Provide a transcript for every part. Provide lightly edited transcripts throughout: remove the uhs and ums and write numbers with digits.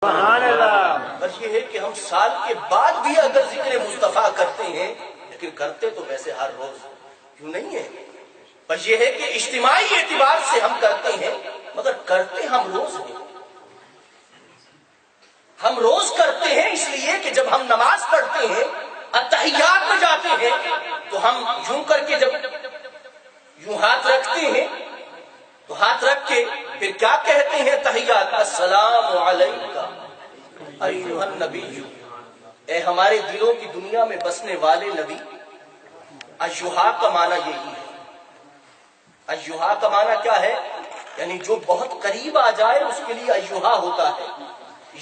سبحان اللہ۔ بس یہ ہے کہ ہم سال کے بعد بھی اگر ذکر مصطفیٰ کرتے ہیں، لیکن کرتے تو ویسے ہر روز کیوں نہیں ہے؟ بس یہ ہے کہ اجتماعی اعتبار سے ہم کرتے ہیں، مگر کرتے ہم روز ہیں۔ ہم روز کرتے ہیں اس لیے کہ جب ہم نماز پڑھتے ہیں، اتحیات میں جاتے ہیں، تو ہم یوں کر کے جب یوں ہاتھ رکھتے ہیں تو ہاتھ رکھ کے پھر کیا کہتے ہیں تحیات؟ السلام علیکہ ایھا النبی، اے ہمارے دلوں کی دنیا میں بسنے والے نبی۔ ایھا کا معنی یہی ہے۔ ایھا کا معنی کیا ہے؟ یعنی جو بہت قریب آ جائے اس کے لیے ایھا ہوتا ہے،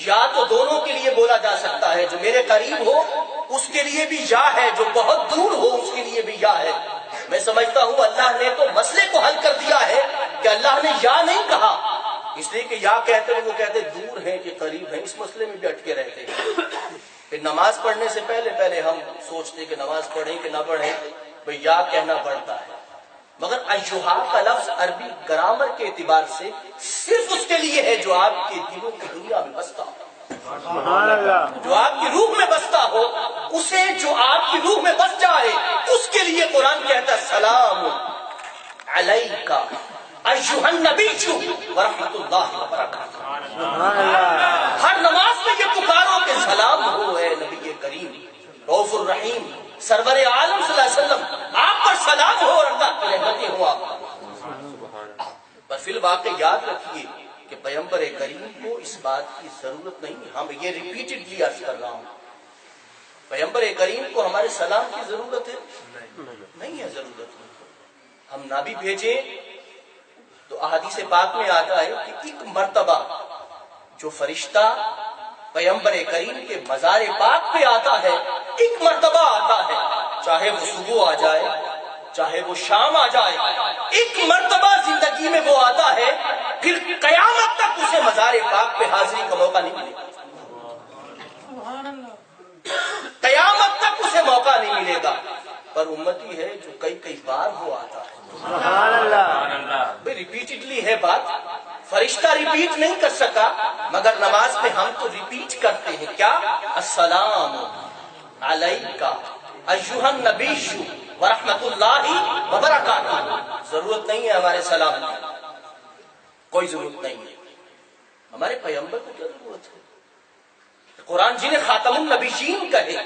یا تو دونوں کے لیے بولا جا سکتا ہے، جو میرے قریب ہو اس کے لیے بھی یا ہے، جو بہت دور ہو اس کے لیے بھی یا ہے۔ میں سمجھتا ہوں اللہ نے تو مسئلے کو حل کر دیا ہے کہ اللہ نے یا نہیں کہا، اس لیے کہ یا کہتے ہیں وہ کہتے دور ہیں کہ قریب ہیں، اس مسئلے میں بھی اٹکے رہتے ہیں۔ پھر نماز پڑھنے سے پہلے ہم سوچتے کہ نماز پڑھیں کہ نہ پڑھیں، بھئی یا کہنا پڑتا ہے، مگر ایھا کا لفظ عربی گرامر کے اعتبار سے صرف اس کے لیے ہے جو آپ کے دلوں کی دنیا میں بستا ہو، سبحان اللہ۔ جو آپ کی روح میں بستا ہو، اسے جو آپ کی روح میں بس جائے اس کے لیے قرآن کہتا ہے سلام علیکہ ایھا النبی ورحمۃ اللہ وبرکاتہ۔ سبحان اللہ۔ ہر نماز میں یہ پکارو کہ سلام ہو اے نبی کریم رؤوف الرحیم سرور عالم صلی اللہ علیہ وسلم، آپ پر سلام ہو اور اللہ کی رحمتیں ہوں آپ پر۔ پر فی الواقع یاد رکھیے کہ پیغمبر کریم کو اس بات کی ضرورت نہیں ہے، ہم یہ ریپیٹڈلی عرض کر رہا ہوں، پیغمبر کریم کو ہمارے سلام کی ضرورت ہے؟ نہیں ہے ضرورت۔ ہم نہ بھی بھیجیں تو احادیث پاک میں آتا ہے کہ ایک مرتبہ جو فرشتہ پیغمبر کریم کے مزار پاک پہ آتا ہے، ایک مرتبہ آتا ہے، چاہے وہ صبح آ جائے چاہے وہ شام آ جائے، ایک مرتبہ زندگی میں وہ آتا ہے، پھر قیامت تک اسے مزار پاک پہ حاضری کا موقع نہیں ملے گا، قیامت تک اسے موقع نہیں ملے گا۔ پر امتی ہے جو کئی بار وہ آتا ہے، سبحان اللہ۔ ریپیٹڈلی ہے بات، فرشتہ ریپیٹ نہیں کر سکا، مگر نماز میں ہم تو ریپیٹ کرتے ہیں کیا؟ السلام علیکہ ایھا النبی ورحمۃ اللہ وبرکاتہ۔ ضرورت نہیں ہے ہمارے سلام کی، کوئی ضرورت نہیں ہے، ہمارے پیغمبر کو کیا ضرورت ہے؟ قرآن جنہیں خاتم النبیین کہے،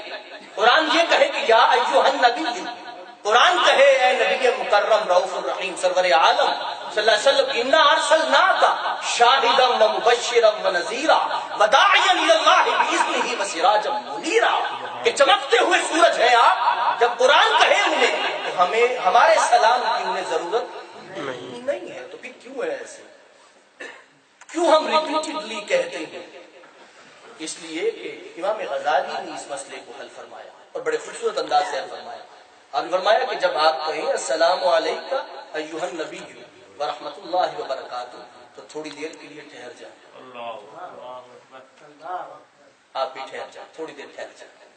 قرآن یہ کہے کہ یا ایھا النبی، قرآن کہے اے نبی مکرم رؤوف الرحیم سرور عالم صلی اللہ علیہ وسلم، انا ارسلناک شاہدا ومبشرا ونذیرا وداعیا الی اللہ باذنہ وسراجا منیرا، کہ چمکتے ہوئے سورج ہیں آپ۔ جب قرآن کہے انہیں تو ہمیں ہمارے سلام کی انہیں ضرورت نہیں ہے، تو پھر کیوں ہے ایسے؟ کیوں ہم ریپیٹڈلی کہتے ہیں؟ اس لیے کہ امام غزالی نے اس مسئلے کو حل فرمایا اور بڑے خوبصورت انداز سے حل فرمایا۔ آپ نے فرمایا کہ جب آپ کہیں السلام علیکہ ایھا النبی ورحمۃ اللہ وبرکاتہ تو تھوڑی دیر کے لیے ٹھہر جائیں، آپ بھی ٹھہر جائیں، تھوڑی دیر ٹھہر جائیں،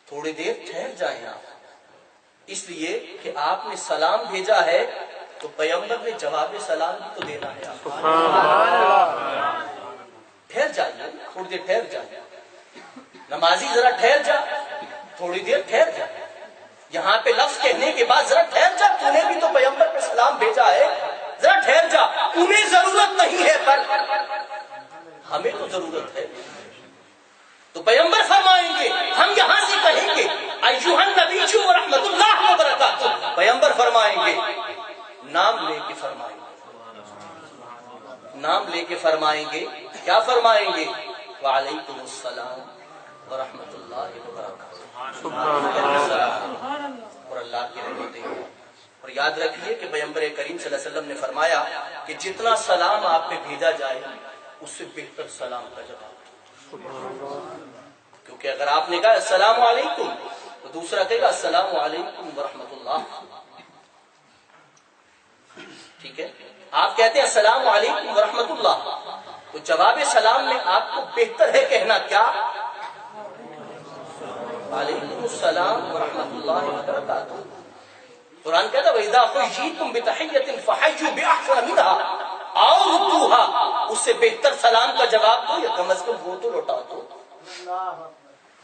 تھوڑی دیر ٹھہر جائیں آپ، اس لیے کہ آپ نے سلام بھیجا ہے تو پیغمبر نے جواب سلام بھی تو دینا ہے آپ کو۔ ٹھہر جائیے، تھوڑی دیر ٹھہر جائیے، نمازی ذرا ٹھہر جا، تھوڑی دیر ٹھہر جا، یہاں پہ لفظ کہنے کے بعد ذرا ٹھہر جا، تو نے بھی تو پیغمبر پہ سلام بھیجا ہے، ذرا ٹھہر جا، انہیں ضرورت نہیں ہے پر ہمیں تو ضرورت ہے۔ تو پیغمبر فرمائیں گے، ہم یہاں سے کہیں گے ایھا النبی ورحمۃ اللہ وبرکاتہ، پیغمبر فرمائیں گے، نام لے کے فرمائیں گے، نام لے کے فرمائیں گے، کیا فرمائیں گے؟ وعلیکم السلام ورحمۃ اللہ وبرکاتہ، اور اللہ کی رحمتیں۔ اور یاد رکھیے کہ پیغمبر کریم صلی اللہ علیہ وسلم نے فرمایا کہ جتنا سلام آپ پہ بھیجا جائے اس سے بہتر سلام کا جواب، کیونکہ اگر آپ نے کہا السلام علیکم تو دوسرا کہے گا السلام علیکم ورحمۃ اللہ، ٹھیک ہے؟ آپ کہتے ہیں السلام علیکم ورحمۃ اللہ، تو جواب سلام میں آپ کو بہتر ہے کہنا کیا؟ وعلیکم السلام ورحمۃ اللہ وبرکاتہ۔ قرآن کہتا ہے وَإِذَا حُيِّيتُم بِتَحِيَّةٍ فَحَيُّوا بِأَحْسَنَ مِنْهَا، اور ردوہا، اس سے بہتر سلام کا جواب دو یا کم از کم وہ تو لوٹا دو،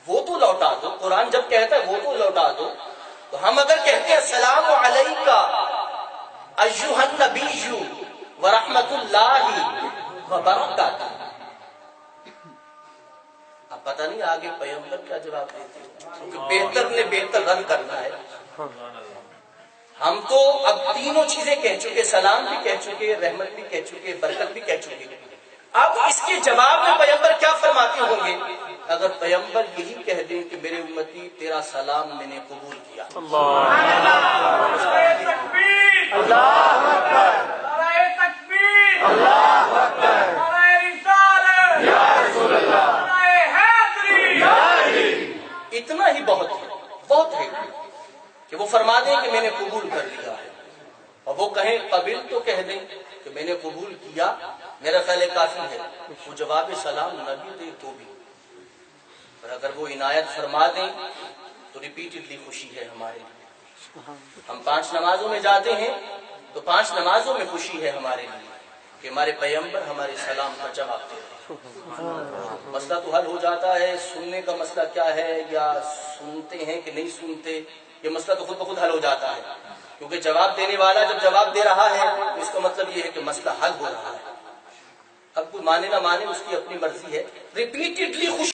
وہ تو لوٹا دو۔ قرآن جب کہتا ہے وہ تو لوٹا دو، تو ہم اگر کہتے ہیں السلام علیکہ ایھا النبی ورحمۃ اللہ وبرکاتہ، اب پتہ نہیں آگے پیغمبر کیا جواب دیتے ہیں، کیونکہ بہتر نے بہتر رد کرنا ہے۔ ہم تو اب تینوں چیزیں کہہ چکے، سلام بھی کہہ چکے، رحمت بھی کہہ چکے، برکت بھی کہہ چکے، اب اس کے جواب میں پیغمبر کیا فرماتے ہوں گے؟ اگر پیغمبر یہی کہہ دیں کہ میرے امتی تیرا سلام میں نے قبول کیا، اتنا ہی بہت ہے، بہت ہے کہ وہ فرما دیں کہ میں نے قبول کر لیا ہے، اور وہ کہیں قبل تو کہہ دیں کہ میں نے قبول کیا، میرا خیال کافی ہے۔ وہ جواب سلام نہ بھی دے تو بھی، اور اگر وہ عنایت فرما دیں تو ریپیٹڈلی خوشی ہے ہمارے لیے۔ ہم 5 نمازوں میں جاتے ہیں تو 5 نمازوں میں خوشی ہے ہمارے لیے کہ ہمارے پیغمبر ہمارے سلام کا جواب دے رہے ہیں۔ مسئلہ تو حل ہو جاتا ہے، سننے کا مسئلہ کیا ہے، یا سنتے ہیں کہ نہیں سنتے، یہ مسئلہ تو خود بخود حل ہو جاتا ہے، کیونکہ جواب دینے والا جب جواب دے رہا ہے تو اس کا مطلب یہ ہے کہ مسئلہ حل ہو رہا ہے۔ اب کوئی مانے نہ مانے اس کی اپنی مرضی ہے، ریپیٹڈلی خوشی